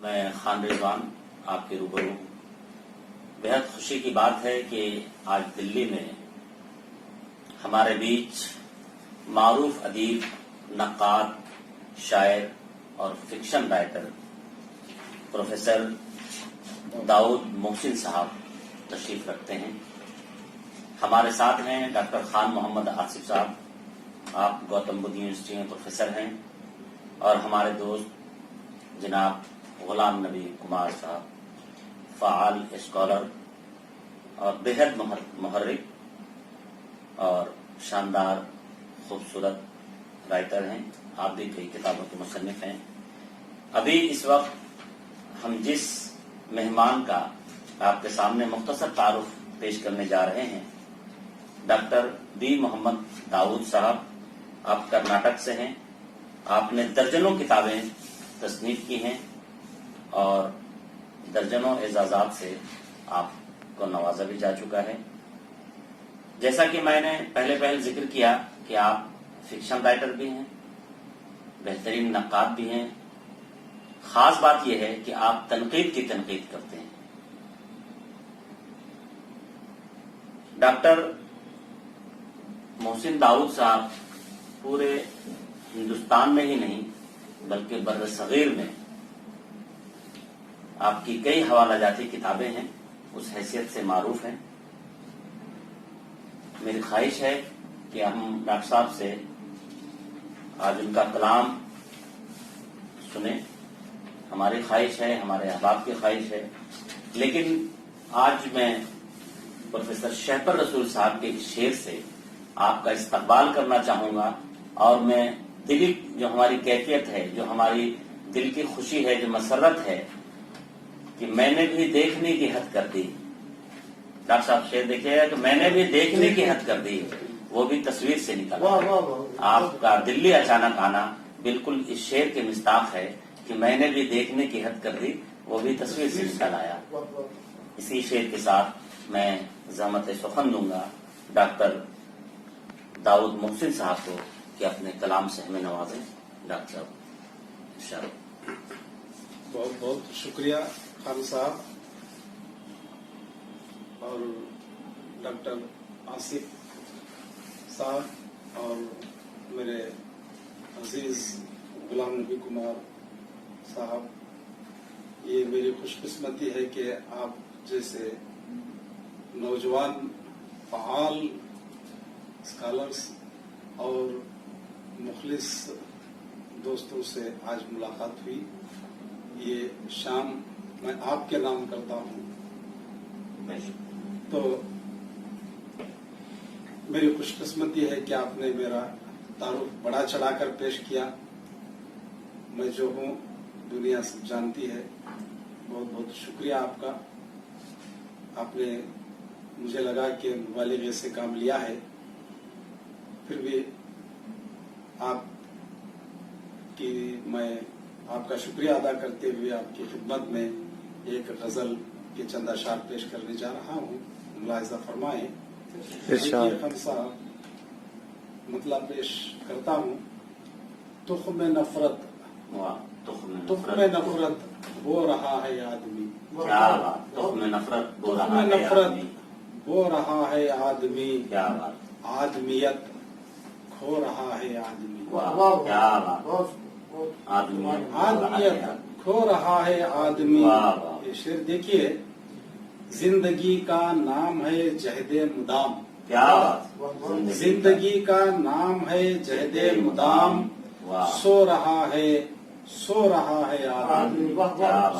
میں خان رضوان آپ کے روبرو ہوں۔ بہت خوشی کی بات ہے کہ آج دلی میں ہمارے بیچ معروف ادیب، نقاد، شاعر اور فکشن رائٹر پروفیسر داؤد محسن صاحب تشریف رکھتے ہیں۔ ہمارے ساتھ ہیں ڈاکٹر خان محمد آصف صاحب، آپ گوتم بدھ یونیورسٹی میں پروفیسر ہیں، اور ہمارے دوست جناب غلام نبی کمار صاحب، فعال اسکالر اور بےحد محرک اور شاندار خوبصورت رائٹر ہیں۔ آپ بھی کئی کتابوں کے مصنف ہیں۔ ابھی اس وقت ہم جس مہمان کا آپ کے سامنے مختصر تعارف پیش کرنے جا رہے ہیں، ڈاکٹر بی محمد داؤد صاحب، آپ کرناٹک سے ہیں۔ آپ نے درجنوں کتابیں تصنیف کی ہیں اور درجنوں اعزازات سے آپ کو نوازا بھی جا چکا ہے۔ جیسا کہ میں نے پہلے ذکر کیا کہ آپ فکشن رائٹر بھی ہیں، بہترین نقاد بھی ہیں۔ خاص بات یہ ہے کہ آپ تنقید کی تنقید کرتے ہیں۔ ڈاکٹر محسن داؤد صاحب پورے ہندوستان میں ہی نہیں بلکہ بر صغیر میں آپ کی کئی حوالہ جاتی کتابیں ہیں، اس حیثیت سے معروف ہیں۔ میری خواہش ہے کہ ہم ڈاکٹر صاحب سے آج ان کا کلام سنیں۔ ہماری خواہش ہے، ہمارے احباب کی خواہش ہے، لیکن آج میں پروفیسر شہپر رسول صاحب کے اس شعر سے آپ کا استقبال کرنا چاہوں گا، اور میں دلی جو ہماری کیفیت ہے، جو ہماری دل کی خوشی ہے، جو مسرت ہے کہ میں نے بھی دیکھنے کی حد کر دی۔ ڈاکٹر صاحب شعر دیکھیے گا کہ میں نے بھی دیکھنے کی حد کر دی، وہ بھی تصویر سے نکلا۔ آپ کا دلی اچانک آنا بالکل اس شعر کے مصداق ہے کہ میں نے بھی دیکھنے کی حد کر دی، وہ بھی تصویر سے نکل آیا۔ اسی شعر کے ساتھ میں زحمت سخن دوں گا ڈاکٹر داؤد محسن صاحب کو کہ اپنے کلام سے ہمیں نوازیں۔ ڈاکٹر صاحب انشاءاللہ۔ بہت بہت شکریہ خان صاحب اور ڈاکٹر آصف صاحب اور میرے عزیز غلام نبی کمار صاحب۔ یہ میری خوش قسمتی ہے کہ آپ جیسے نوجوان فعال اسکالرس اور مخلص دوستوں سے آج ملاقات ہوئی۔ یہ شام میں آپ کے نام کرتا ہوں، تو میری خوش قسمتی ہے کہ آپ نے میرا تعارف بڑا چڑھا کر پیش کیا۔ میں جو ہوں دنیا سب جانتی ہے۔ بہت بہت شکریہ آپ کا۔ آپ نے مجھے لگا کہ مبالغے سے کام لیا ہے، پھر بھی میں آپ کا شکریہ ادا کرتے ہوئے آپ کی خدمت میں ایک غزل کے چند اشعار پیش کرنے جا رہا ہوں، ملاحظہ فرمائیں۔ خان صاحب مطلب پیش کرتا ہوں۔ تخم نفرت بو رہا ہے آدمی، تخم نفرت بو رہا ہے آدمی، آدمیت کھو رہا ہے آدمی، آدمیت کھو رہا ہے آدمی۔ یہ شعر دیکھیے، زندگی کا نام ہے جہد مدام، زندگی کا نام ہے جہد مدام، سو رہا ہے آدمی،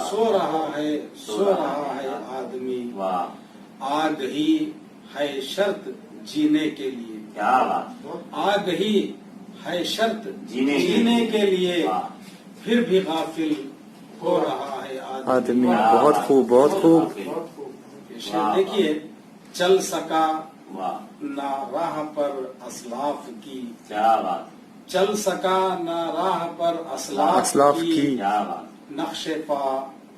سو رہا ہے آدمی، آگ ہی ہے شرط جینے کے لیے، آگ ہی ہے شرط جینے کے لیے، پھر بھی غافل ہو رہا ہے آدمی۔ بہت خوب، بہت خوب۔ دیکھیے، چل سکا نہ راہ پر اسلاف کی، چل سکا نہ راہ پر اسلاف کی، نقش پا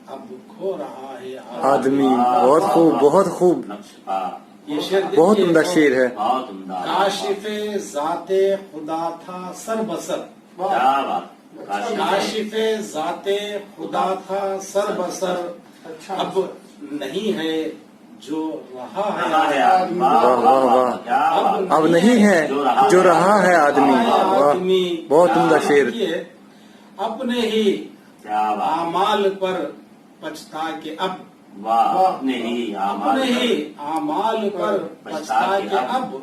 اب کھو رہا ہے آدمی۔ بہت خوب، بہت خوب۔ یہ شعر بہت عمدہ شعر ہے۔ کاشف ذات خدا تھا سر بسر، کاشف ذات خدا تھا سر بسر، اب نہیں ہے جو رہا ہے آدمی، واہ واہ واہ، اب نہیں ہے جو رہا ہے آدمی، واہ بہت عمدہ شعر۔ اپنے ہی کیا بات، اعمال پر پچھتا کہ اب، واہ، اپنے ہی اپنے ہی اعمال پر پچھتا کہ اب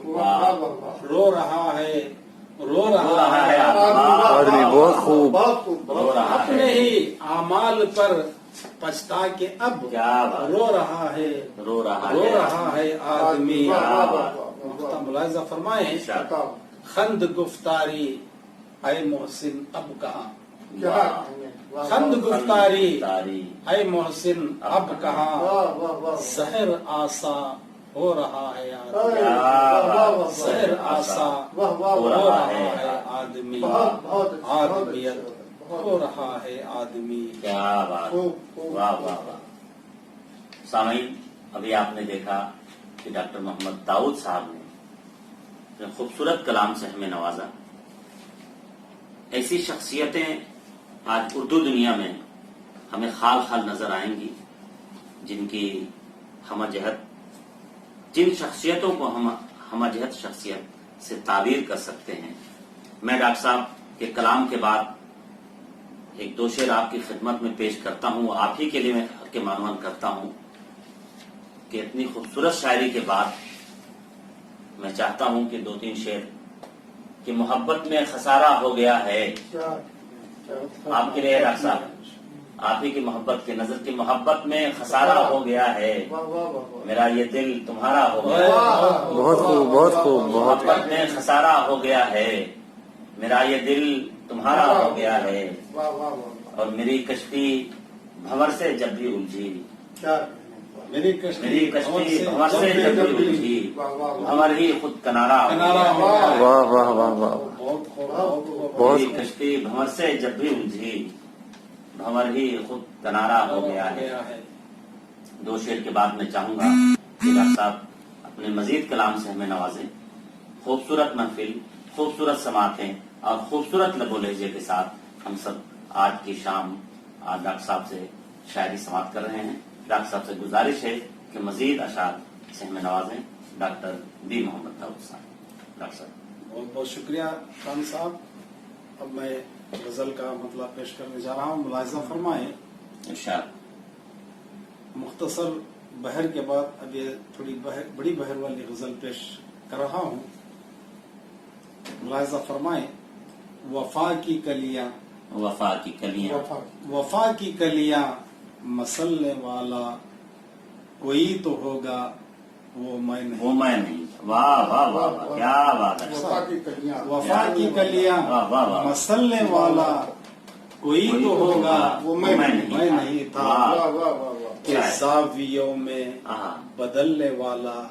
رو رہا ہے، رو رہا ہے آدمی، بہت خوب، رو رہا اپنے ہے، ہی اعمال پر پچھتا کہ اب کیا بات، رو رہا ہے، رو رہا رو ہے رہا ہے آدمی۔ کیا بات، ملاحظہ فرمائیں، ارشاد، خند گفتاری اے محسن اب کہاں، واہ، خند گفتاری تاری، اے محسن اب کہاں، زہر آسا ہو رہا ہے آدمی، کیا بات، زہر آسا ہو رہا ہے آدمی، آدمیت ہو رہا ہے آدمی۔ کیا بات، واہ واہ واہ۔ سامعین، ابھی آپ نے دیکھا کہ ڈاکٹر محمد داؤد صاحب نے اپنے خوبصورت کلام سے ہمیں نوازا۔ ایسی شخصیتیں آج اردو دنیا میں ہمیں خال خال نظر آئیں گی، جن کی ہمہ جہت، جن شخصیتوں کو ہم ہمہ جہت شخصیت سے تعبیر کر سکتے ہیں۔ میں ڈاکٹر صاحب کے کلام کے بعد ایک دو شعر آپ کی خدمت میں پیش کرتا ہوں، آپ ہی کے لیے میں حق معنون کرتا ہوں کہ اتنی خوبصورت شاعری کے بعد میں چاہتا ہوں کہ دو تین شعر کہ محبت میں خسارہ ہو گیا ہے، آپ کے لیے ڈاکٹر صاحب، آپ ہی کی محبت کی نظر کی محبت میں خسارہ ہو گیا ہے، میرا یہ دل تمہارا ہو گیا ہے، بہت خوب، بہت خوب، بہت محبت میں خسارہ ہو گیا ہے، میرا یہ دل تمہارا ہو گیا ہے، اور میری کشتی بھنور سے جب بھی الجھی، میری میری کشتی بھنور سے جب بھی الجھی، بھنور ہی خود کنارہ ہو گیا، واہ واہ واہ واہ، بہت میری کشتی بھنور سے جب بھی الجھی، بھنور ہی خود کنارہ ہو گیا ہے۔ دو شعر کے بعد میں چاہوں گا کہ ڈاکٹر صاحب اپنے مزید کلام سے ہمیں نوازیں۔ خوبصورت محفل، خوبصورت سماعتیں اور خوبصورت لب و لہجے کے ساتھ ہم سب آج کی شام آج ڈاکٹر صاحب سے شاعری سماعت کر رہے ہیں۔ ڈاکٹر صاحب سے گزارش ہے کہ مزید اشعار سے ہمیں نوازیں۔ ڈاکٹر بی محمد داؤد صاحب۔ ڈاکٹر صاحب بہت بہت شکریہ خان صاحب۔ اب میں غزل کا مطلب پیش کرنے جا رہا ہوں، ملاحظہ فرمائیں۔ ارشاد۔ مختصر بحر کے بعد اب یہ تھوڑی بڑی بحر والی غزل پیش کر رہا ہوں، ملاحظہ فرمائیں۔ وفا کی کلیاں، وفا کی کلیاں، وفا کی کلیاں مسلنے والا کوئی تو ہوگا وہ میں نہیں، وہ میں نہیں۔ واہ واہ واہ واہ، کیا بات ہے۔ وفا کی کلیاں واہ واہ واہ، مسلنے والا کوئی تو ہوگا وہ میں نہیں تھا، کہ زاویوں میں ہاں، بدلنے والا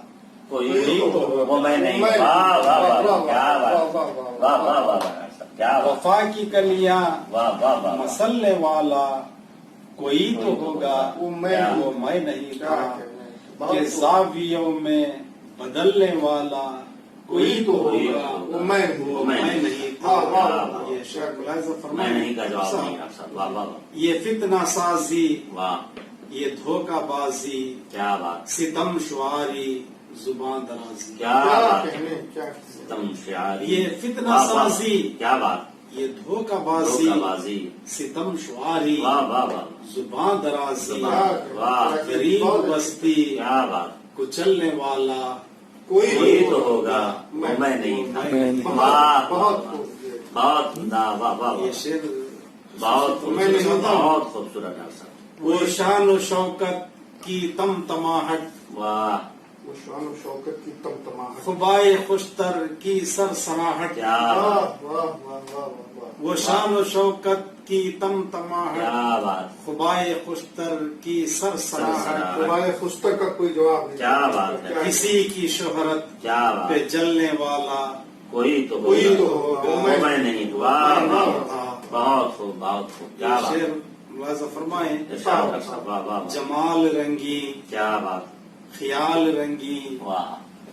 کوئی تو وہ میں نہیں۔ واہ واہ واہ، کیا بات، واہ واہ واہ واہ، کیا بات، وفا کی کلیاں واہ واہ واہ، مسلنے والا کوئی تو ہوگا وہ میں نہیں تھا، کہ زاویوں میں بدلنے والا کوئی تو ہوگا وہ میں نہیں تھا۔ یہ شعر ملاحظہ میں فرمائیں۔ نہیں کا جواب نہیں ڈاکٹر صاحب۔ واہ واہ واہ، یہ فتنہ سازی، واہ، یہ دھوکہ بازی، کیا بات، ستم شعاری، زبان درازی، کیا بات، تم شعاری، یہ فتنہ واہ واہ، سازی، کیا بات، یہ دھوکہ بازی، دھوکہ بازی، ستم شعاری، واہ واہ واہ، زبان درازی، واہ، غریب بستی، کیا بات، کچلنے والا کوئی تو ہوگا وہ میں نہیں تھا۔ واہ، بہت عمدہ، واہ واہ یہ واہ، شعر بہت خوبصورت، بہت خوبصورت ڈاکٹر صاحب۔ وہ شان و شوکت کی تم تماہٹ، واہ، شان و شوکت کی تمتماہٹ، خبائے خوشتر کی سر سراہٹ، کیا بات، وہ شان و شوکت کی تم تماہٹ، کیا بات، خبائے خوشتر کی سر سراہٹ، ہمارے خستر کا کوئی جواب نہیں۔ کیا بات ہے، کسی کی شہرت کیا بات، پہ جلنے والا کوئی تو کوئی تو ہوگا ہوگا وہ میں نہیں۔ واہ واہ واہ، بہت خوب، بہت خوب، کیا یہ بات، شعر ملاحظہ فرمائیں۔ ارشاد ڈاکٹر صاحب، واہ واہ واہ، جمال رنگی، کیا بات، خیال رنگی، واہ،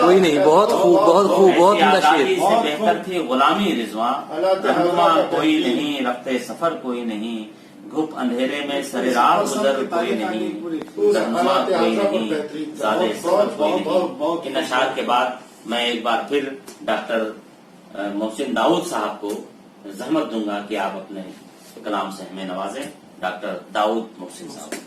کوئی نہیں. بہت خوب بہت خوب بہت عمدہ آزادی شعر. سے بہتر تھی غلامی رضواں رہنما کوئی نہیں رکھتے سفر کوئی نہیں گھپ اندھیرے میں سر راہ گزر کوئی نہیں رہنما کوئی نہیں زیادہ سفر کوئی نہیں. ان اشعار کے بعد میں ایک بار پھر ڈاکٹر محسن داؤد صاحب کو زحمت دوں گا کہ آپ اپنے کلام سے ہمیں نوازیں. ڈاکٹر داؤد محسن صاحب.